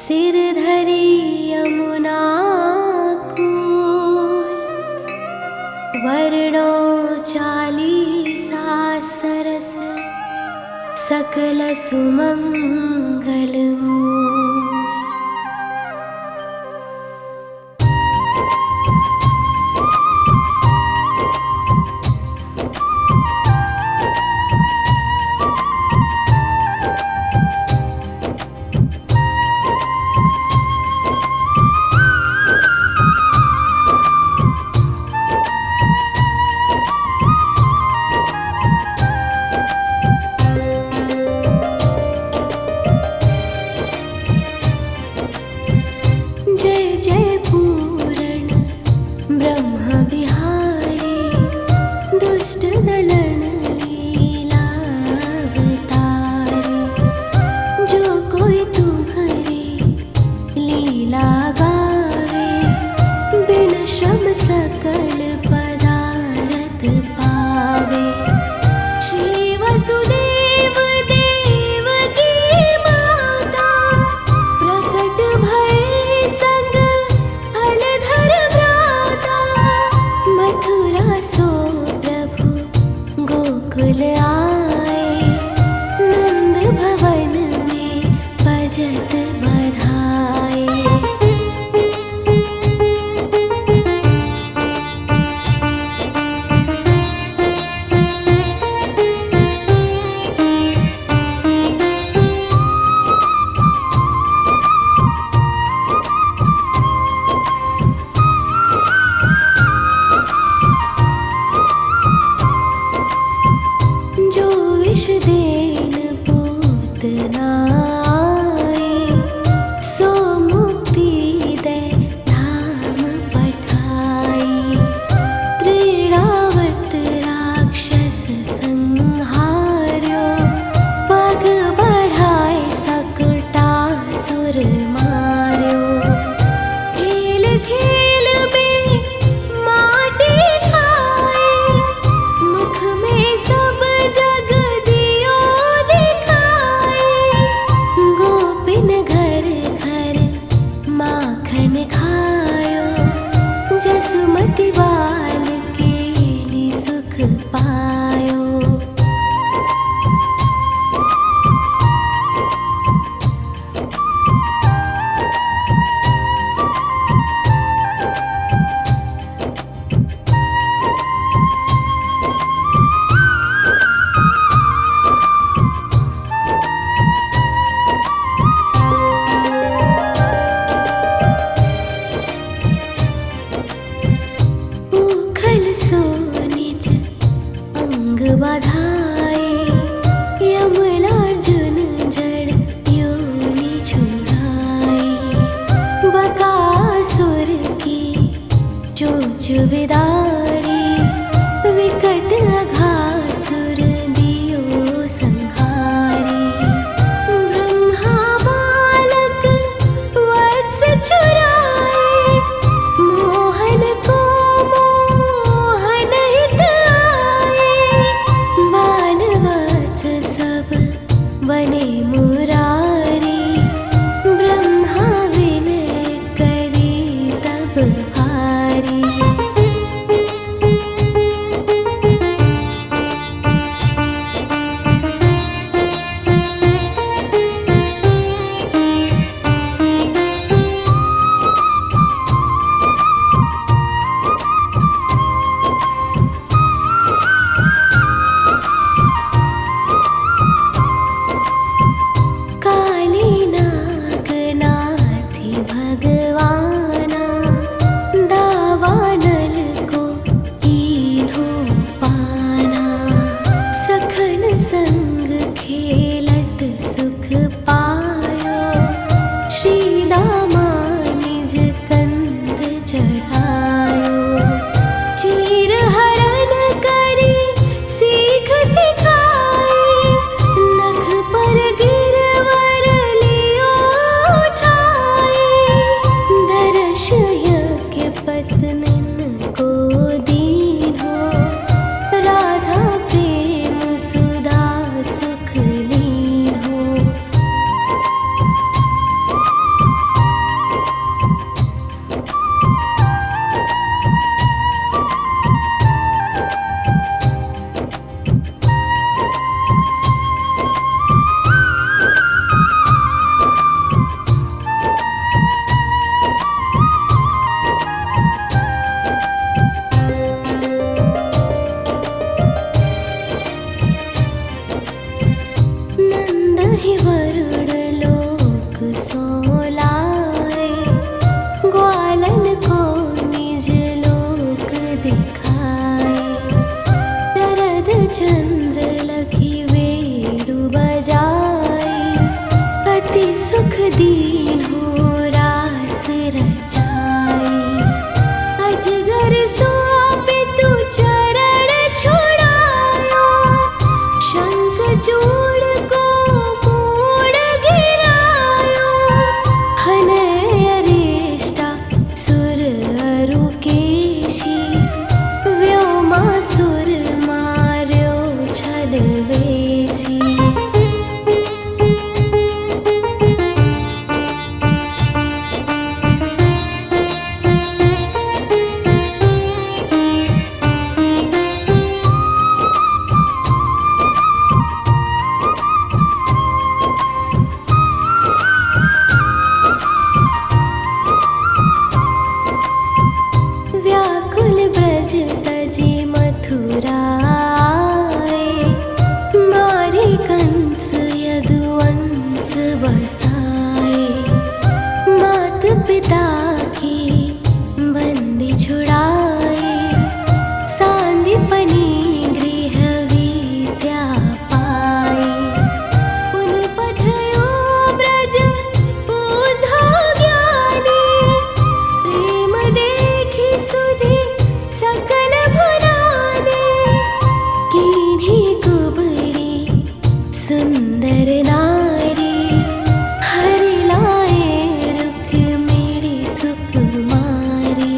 सिर धरी यमुना कूल, वर्णो चालीसा सरस, सकल सुमंगल मूल। जय जय पूरण ब्रह्म बिहारी, दुष्ट दलन लीलावतारी। जो कोई तुम्हारी लीला गावे, बिन श्रम सकल पदारथ पावे। श्री वसुदेव देवकी माता, प्रकट भय संग फलधर भ्राता। मथुरा सो प्रभु गोकुल आए, नंद भवन में बजत बधाए। जो विष देन पूतना आए, सो मुक्ति दे धाम पठाई। त्रिरावर्त राक्षस संहार्यो, पग बढ़ाए सकटासुर मार्यो। खेल खेल में माटी खाए, मुख में सब जग दियो दिखाए। गोपिन घर घर माखन खायो, जसुमति बाल केली सुख पायो। उखल सो निज अंग बधाए, यमलार्जुन जड़ योनि छुड़ाए। बकासुर की चोंच विदारी, विकट अघासुर दियो संहारी। ब्रह्मा बालक वत्स चुराए, मोहन को मोहन हित आए। बाल वत्स सब बने मुरारी, ब्रह्मा विनय करी तब हारी। अति सुख दीन्हो रास रचाए। अजगर सौंपे तू चरण छुड़ायो, शंख चूड़ को मोड़ गिरायो। हनय अरिष्टा सुर अरुकेशी, व्योमासुर मार्यो छलवेशी। व्याकुल ब्रज तजे मथुरा आए, मारे कंस यदुवंश बसाए। मात पिता की बंदी छुड़ाए, सांदीपनि गृह विद्या पाए। पुन पठयो ब्रज बुद्धो ज्ञानी, प्रेम देखि सुधि सकल भुलाने। कीन्ही कुबड़ी सुंदर नारी, हरि लाए रुक्मिणी सुकुमारी।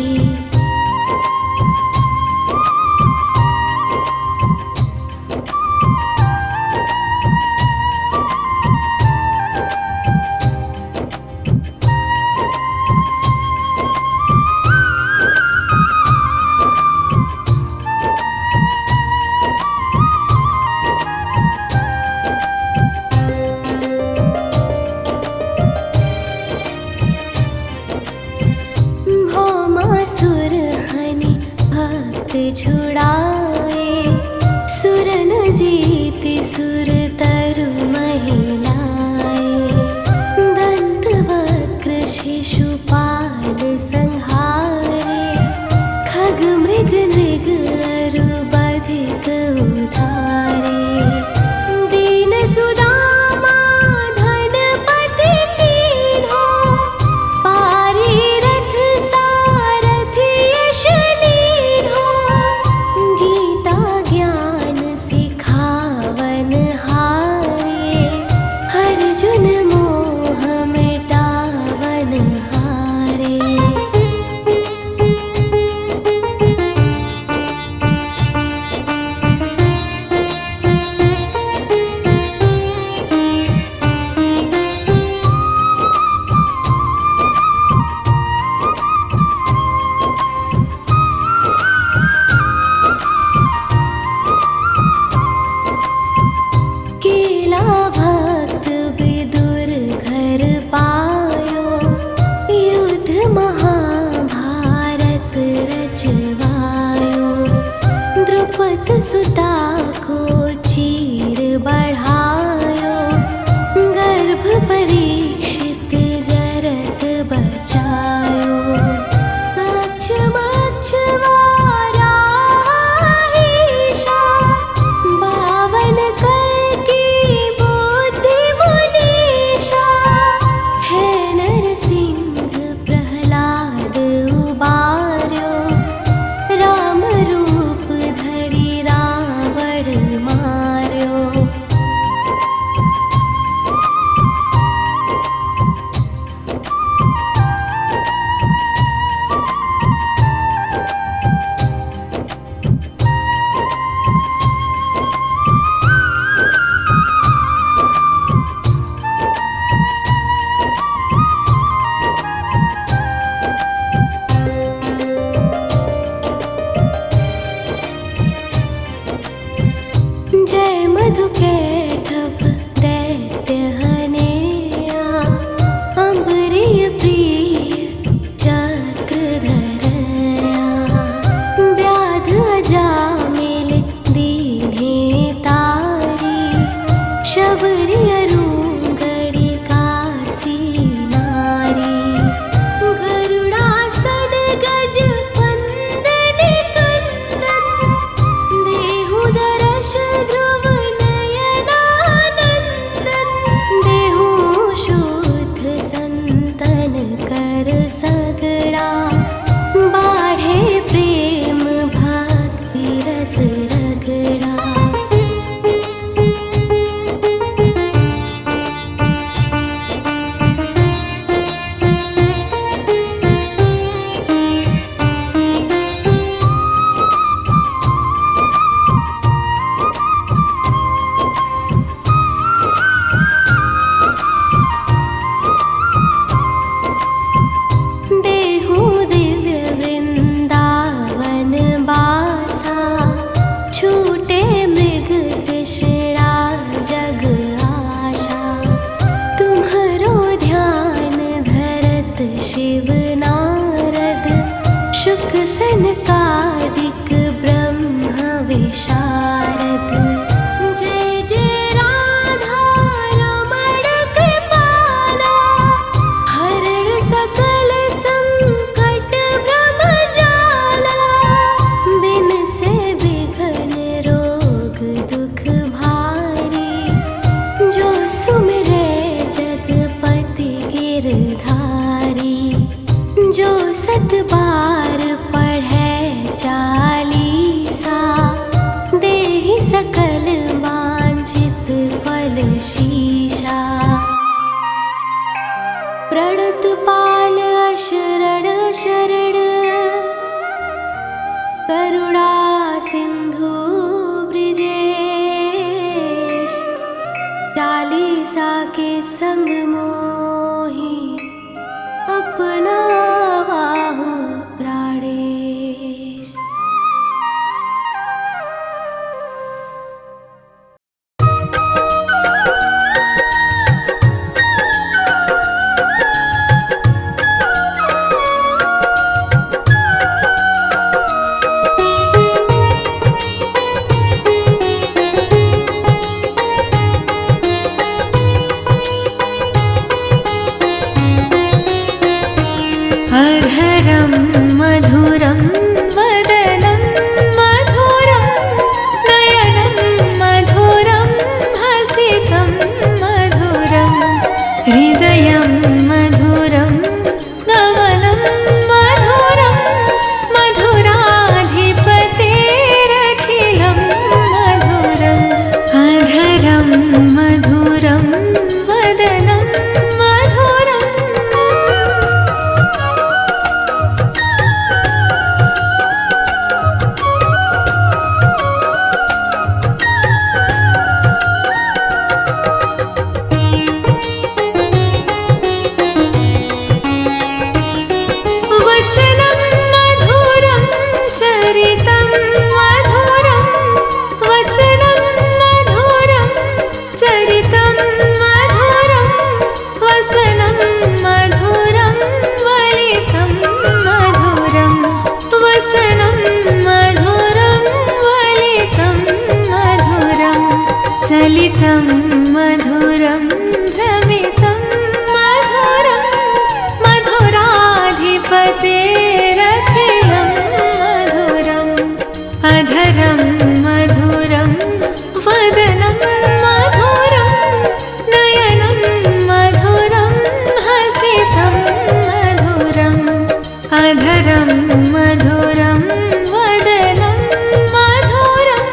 भौमासुर हनि भक्त छुड़ाए, सुरन जीति सुर तरु महिलाए। दंत वक्र शिशुपाल संहारे, खग मृग नृग अरु बधिक उधारे। दीन सुदामा धनपति कीन्हो, पारी रथ सारथि यश लीन्हो। शिव नारद शुक सनकादिक ब्रह्म विशारद। जय जय राधा रमण कृपाला, हरण सकल संकट भ्रम जाला। बिन से विघ्न रोग दुख भारी, जो सुमिरे जगपति गिरधारी। जो सत बार पढ़े चालीसा, देहि सकल वांछित फल शीशा। प्रणत पाल अशरण शरण, करुणा सिंधु ब्रिजेश। चालीसा के संग मोहि अपना बाहु प्राणेश। अधरं मधुरं वदनं मधुरं, नयनं मधुरं हसितं मधुरं। हृदयं मधुरं गमनं मधुरं, मधुराधिपतेरखिलं मधुरम्। अधरं मधुरं वदनं मधुरम्। वचनं मधुरं चरितं मधुरं, वचनं मधुरं चरितं मधुरं। वसनं मधुरं वलितं मधुरं, वसनं मधुरं वलितं मधुरं। चलितं मधुरं भ्रमितं मधुरं, मधुराधिपतेरखिलं मधुरम्। अधरं मधुरं वदनं मधुरं, नयनं मधुरं हसितं मधुरम्। अधरं मधुरं वदनं मधुरम्।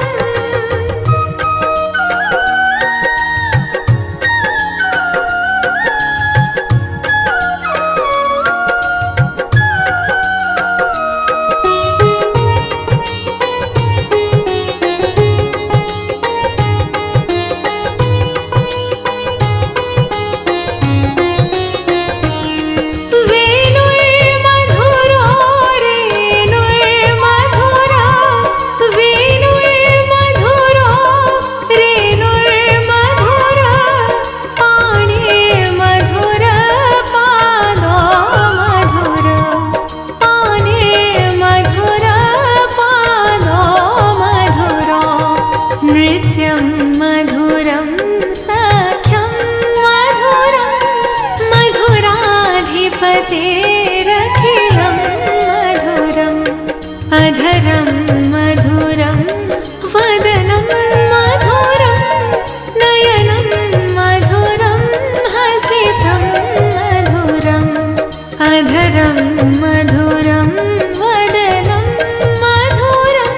वेणुर्मधुरो रेणुर्मधुरा, वेणुर्मधुरो रेणुर्मधुरा। पाणिर्मधुर पादो मधुर, पाणिर्मधुर पादो मधुरो। नृत्यं मधुरं सख्यं मधुरं, मधुराधिपतेरखिलं मधुरम्। अधरं मधुरं वदनं मधुरं, नयनं मधुरं हसितं मधुरम्। अधरं मधुरं वदनं मधुरम्।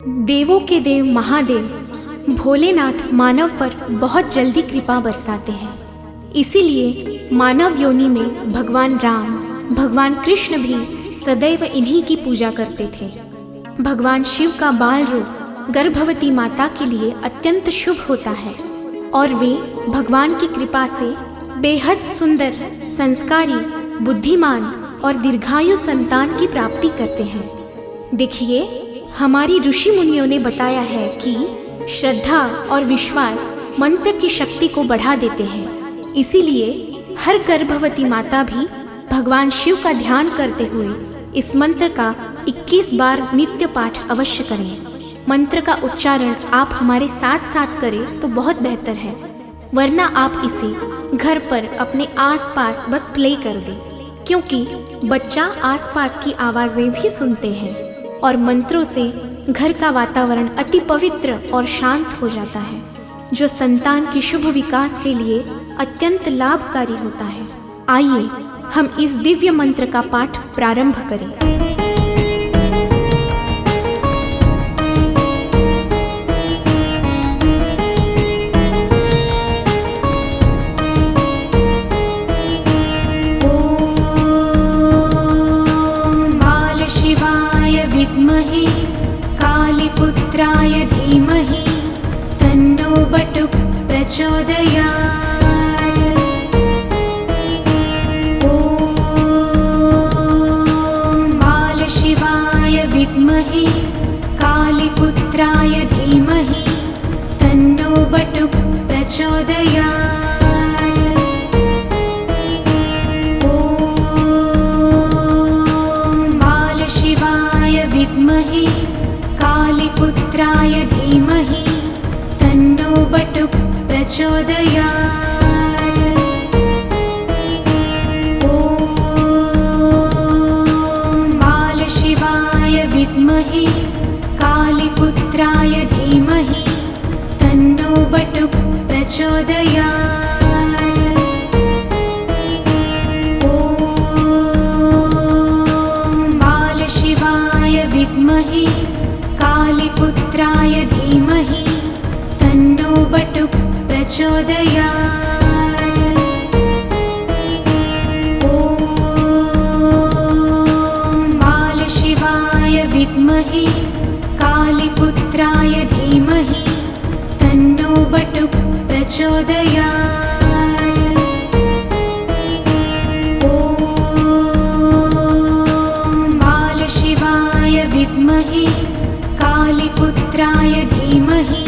देवों के देव महादेव भोलेनाथ मानव पर बहुत जल्दी कृपा बरसाते हैं। इसीलिए मानव योनि में भगवान राम, भगवान कृष्ण भी सदैव इन्हीं की पूजा करते थे। भगवान शिव का बाल रूप गर्भवती माता के लिए अत्यंत शुभ होता है और वे भगवान की कृपा से बेहद सुंदर, संस्कारी, बुद्धिमान और दीर्घायु संतान की प्राप्ति करते हैं। देखिए, हमारी ऋषि मुनियों ने बताया है कि श्रद्धा और विश्वास मंत्र की शक्ति को बढ़ा देते हैं। इसीलिए हर गर्भवती माता भी भगवान शिव का ध्यान करते हुए इस मंत्र का 21 बार नित्य पाठ अवश्य करें। मंत्र का उच्चारण आप हमारे साथ साथ करें तो बहुत बेहतर है, वरना आप इसे घर पर अपने आसपास बस प्ले कर दें, क्योंकि बच्चा आसपास की आवाज़ें भी सुनते हैं और मंत्रों से घर का वातावरण अति पवित्र और शांत हो जाता है, जो संतान के शुभ विकास के लिए अत्यंत लाभकारी होता है। आइए हम इस दिव्य मंत्र का पाठ प्रारंभ करें। विद्महे कालीपुत्राय धीमहि तन्नो बटुक प्रचोदयात्। ॐ बालशिवाय विद्महे कालीपुत्राय धीमहि तन्नो बटुक प्रचोदयात्। विद्महे कालीपुत्राय धीमहि तन्नो बटुक प्रचोदयात्। ॐ बालशिवाय विद्महे कालीपुत्राय धीमहि तन्नो बटुक प्रचोदयात्। विद्महे कालीपुत्राय धीमहि तन्नो बटुक प्रचोदयात्। ॐ बालशिवाय विद्महे कालीपुत्राय धीमहि तन्नो बटुक प्रचोदयात्। विद्महे कालीपुत्राय धीमहि तन्नो बटुक प्रचोदयात्। ॐ बालशिवाय विद्महे कालीपुत्राय धीमहि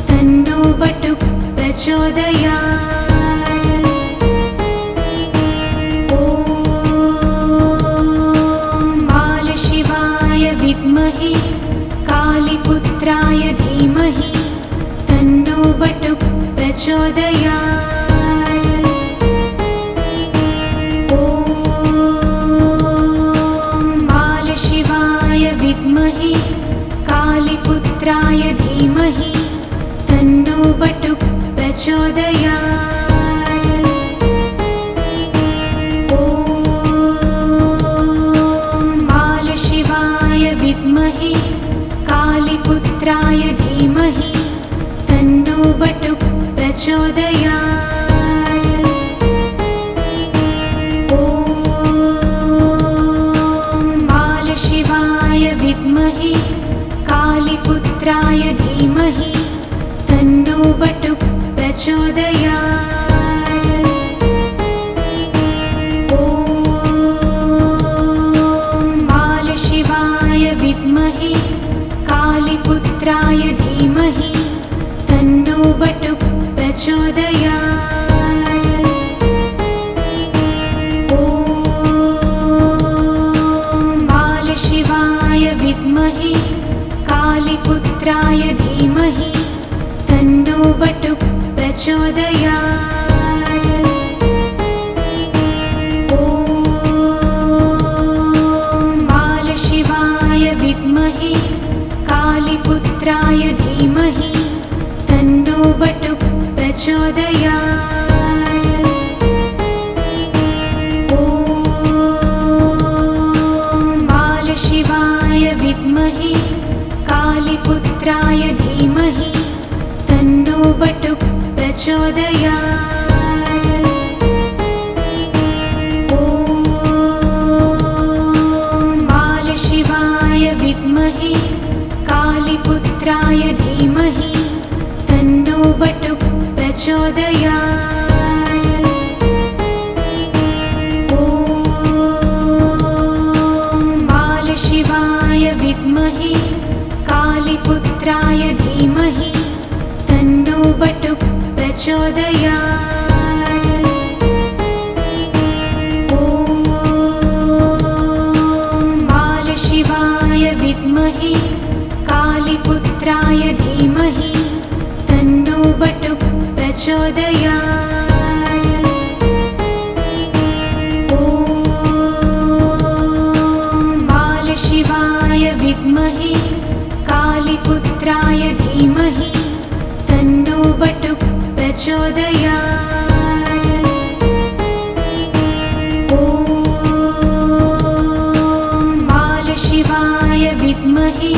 तन्नो बटुक प्रचोदयात्। विद्महे कालीपुत्राय धीमहि तन्नो बटुक प्रचोदयात्। ॐ बालशिवाय विद्महे कालीपुत्राय धीमहि तन्नो बटुक प्रचोदयात्। विद्महे कालीपुत्राय धीमहि तन्नो बटुक प्रचोदयात्। ॐ बालशिवाय विद्महे कालीपुत्राय धीमहि तन्नो बटुक प्रचोदयात्। विद्महे कालीपुत्राय धीमहि तन्नो बटुक प्रचोदयात्। ॐ बालशिवाय विद्महे कालीपुत्राय धीमहि तन्नो बटुक प्रचोदयात्। ॐ बालशिवाय विद्महे प्रचोदयात् ॐ बालशिवाय विद्महे कालीपुत्राय धीमहि तन्नो बटुक प्रचोदयात् ॐ बालशिवाय विद्महे कालीपुत्राय धीमहि तन्नो बटुक प्रचोदयात् ॐ बालशिवाय विद्महे कालीपुत्राय धीमहि तन्नो बटुक प्रचोदयात् ॐ बालशिवाय विद्महे कालीपुत्राय धीमहि तन्नो बटुक प्रचोदयात् ॐ बालशिवाय विद्महे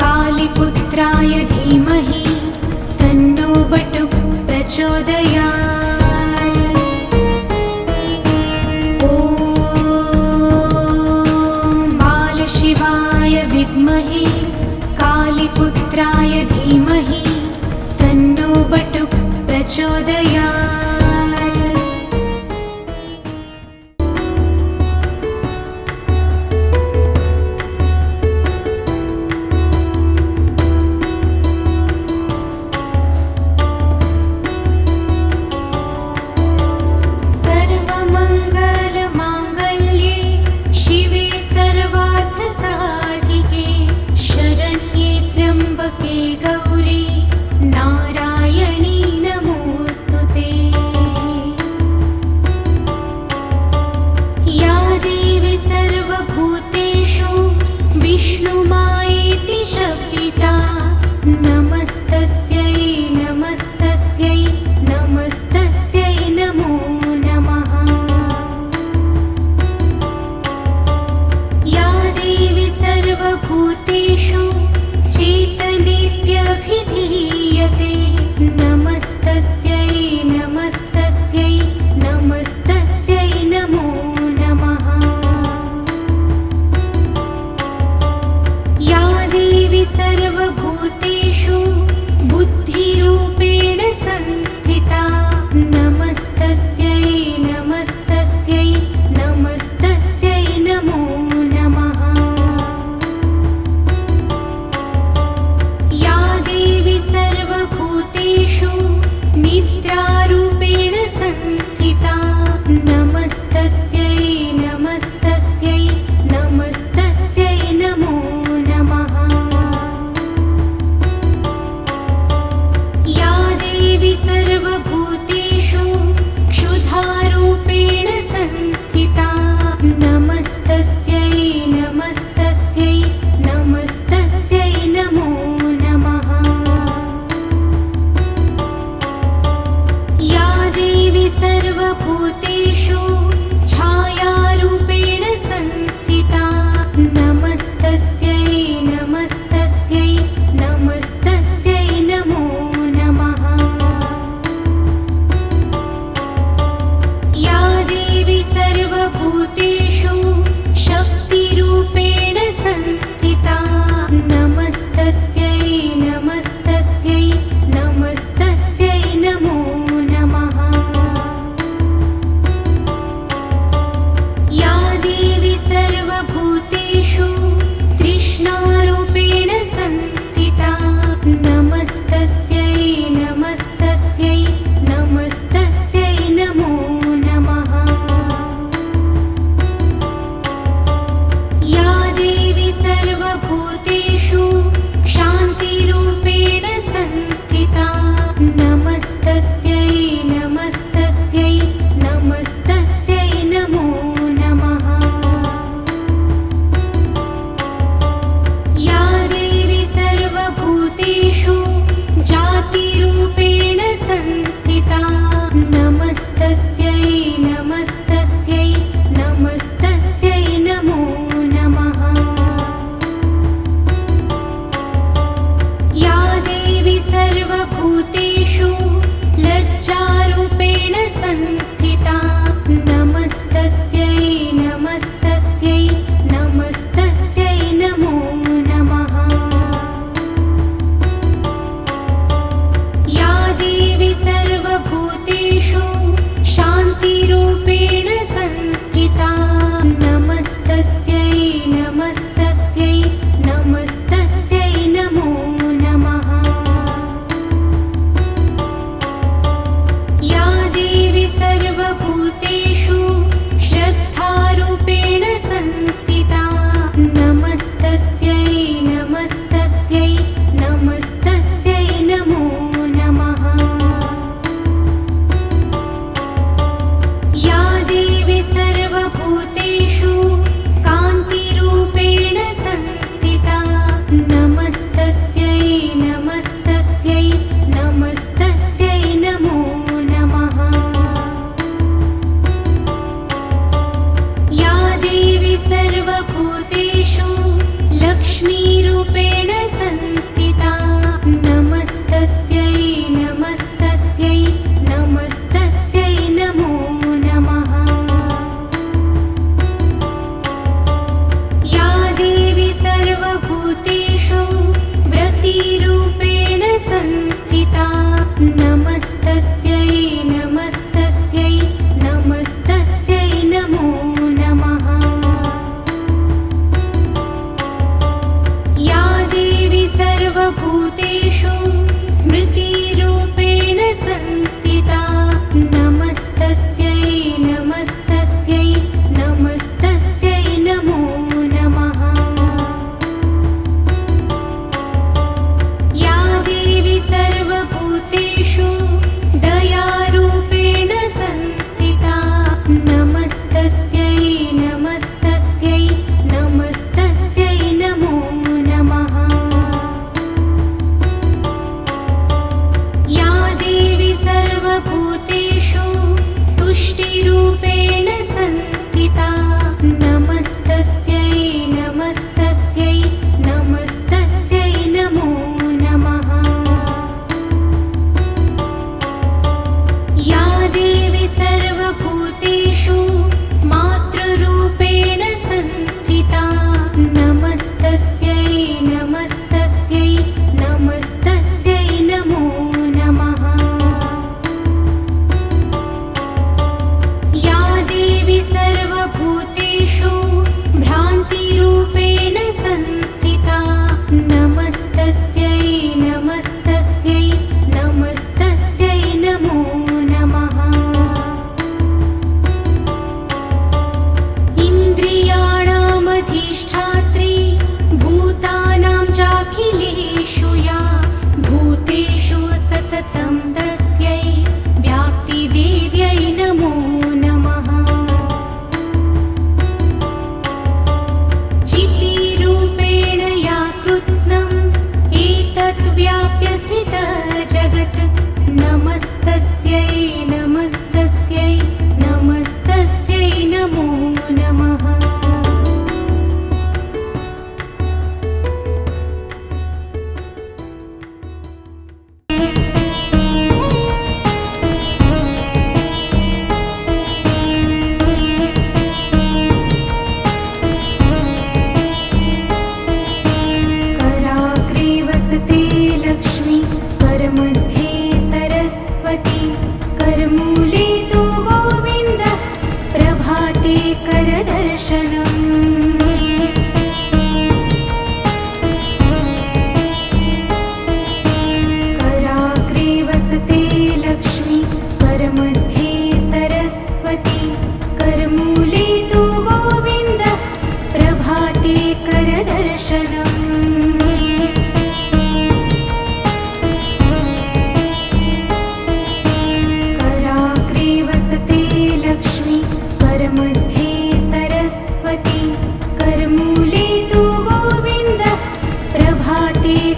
कालीपुत्राय धीमहि तन्नो बटुक प्रचोदयात् ॐ बालशिवाय विद्महे कालीपुत्राय धीमहि तन्नो बटुक प्रचोदयात् सर्वमङ्गलमाङ्गल्ये शिवे सर्वार्थसाधिके शरण्ये त्र्यम्बके गौरी नारायणी नमोऽस्तु ते।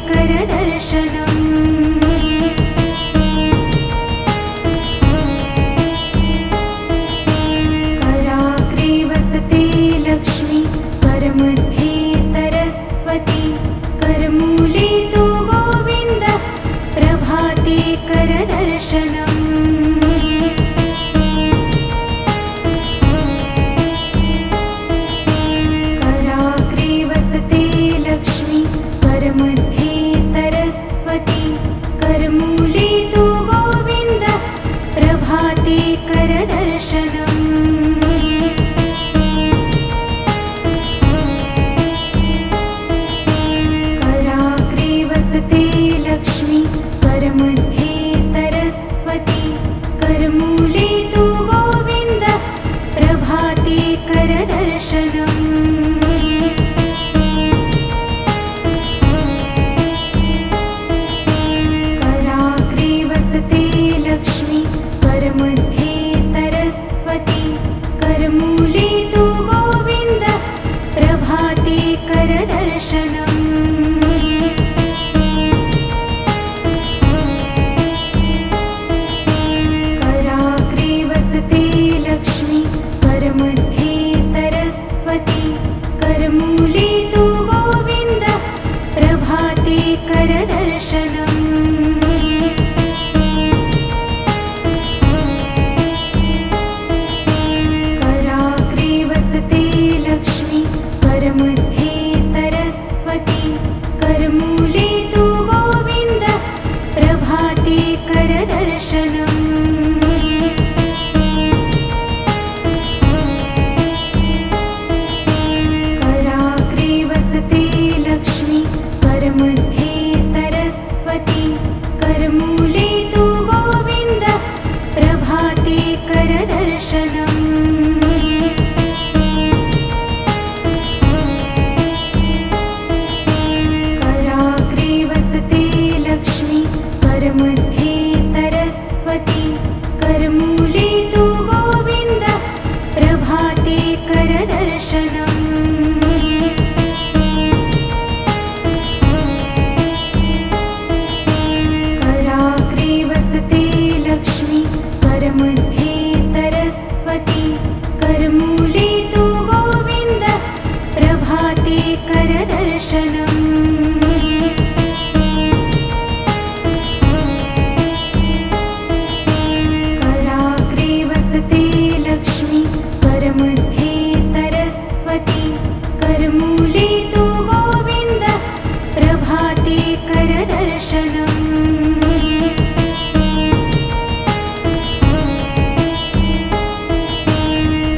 करदर्शनम् कराग्रे वसते लक्ष्मी करमध्ये सरस्वती करमूले तु गोविन्द प्रभाते करदर्शनम् कराग्रे वसते लक्ष्मी करमध्ये सरस्वती करमूले तु गोविन्द प्रभाते करदर्शनम् कराग्रे वसते लक्ष्मी करमध्ये सरस्वती करमूले तु गोविन्द प्रभाते करदर्शनम् कराग्रे वसते लक्ष्मी करमध्ये सरस्वती करमूले तु गोविन्द प्रभाते करदर्शनम् कराग्रे वसते लक्ष्मी करमध्ये सरस्वती करमूले तु गोविन्द प्रभाते करदर्शनम् कराग्रे वसते लक्ष्मी करमध्ये सरस्वती करमूले तु गोविन्द प्रभाते करदर्शनम् कराग्रे वसते लक्ष्मी करमध्ये सरस्वती करमूले तु गोविन्द प्रभाते करदर्शनम् कराग्रे वसते लक्ष्मी करमध्ये सरस्वती करमूले तु गोविन्द प्रभाते करदर्शनम् कराग्रे वसते लक्ष्मी करमध्ये सरस्वती करमूले तु गोविन्द प्रभाते करदर्शनम् कराग्रे वसते लक्ष्मी करमध्ये सरस्वती करमूले तु गोविन्द प्रभाते करदर्शनम्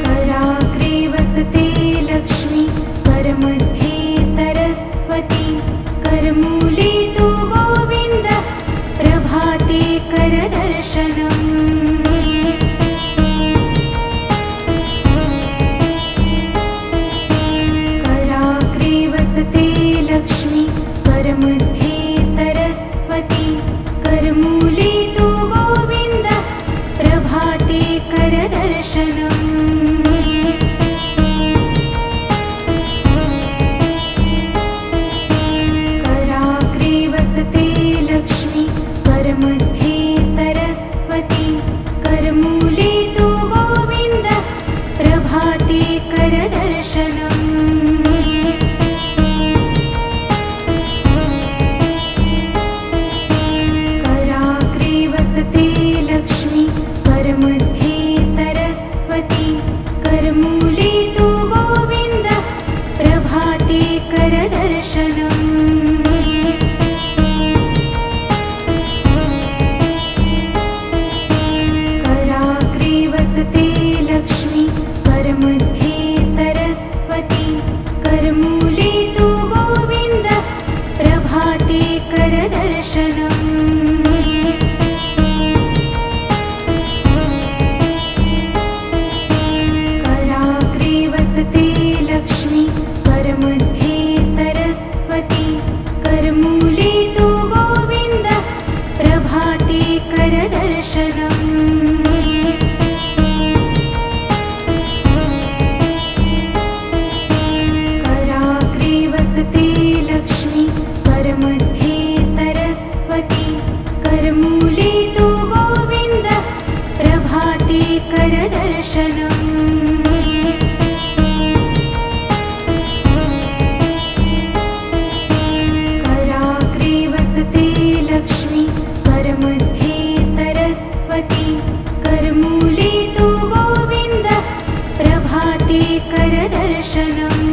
कराग्रे वसते लक्ष्मी करमध्ये सरस्वती करमूले तु गोविन्द प्रभाते करदर्शनम् कराग्रे वसते लक्ष्मी करमध्ये सरस्वती करमूले तु गोविन्द प्रभाते करदर्शनम् कराग्रे वसते लक्ष्मी करमध्ये सरस्वती करमूले तु गोविन्द प्रभाते करदर्शनम् कराग्रे वसते लक्ष्मी करमध्ये सरस्वती करमूले तु गोविन्द प्रभाते करदर्शनम् कराग्रे वसते लक्ष्मी करमध्ये सरस्वती करमूले तु गोविन्द प्रभाते करदर्शनम् कराग्रे वसते लक्ष्मी करमध्ये सरस्वती करमूले तु गोविन्द प्रभाते करदर्शनम् कराग्रे वसते लक्ष्मी करमध्ये करमूले तु गोविन्द प्रभाते करदर्शनम् कराग्रे वसते लक्ष्मी करमध्ये सरस्वती करमूले तु गोविन्द प्रभाते करदर्शनम्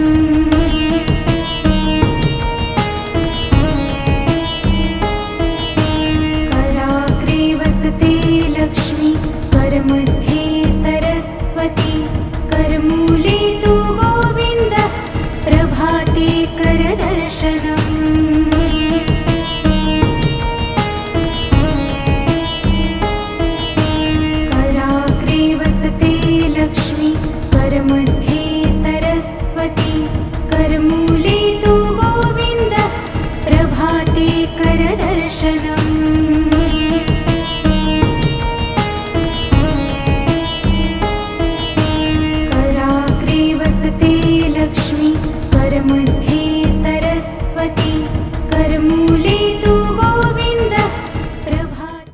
कराग्रे वसते लक्ष्मी करमध्ये सरस्वती करमूले तु गोविन्द प्रभाते करदर्शनम् कराग्रे वसते लक्ष्मी करमध्ये सरस्वती करमूले तु गोविन्द प्रभाते करदर्शनम्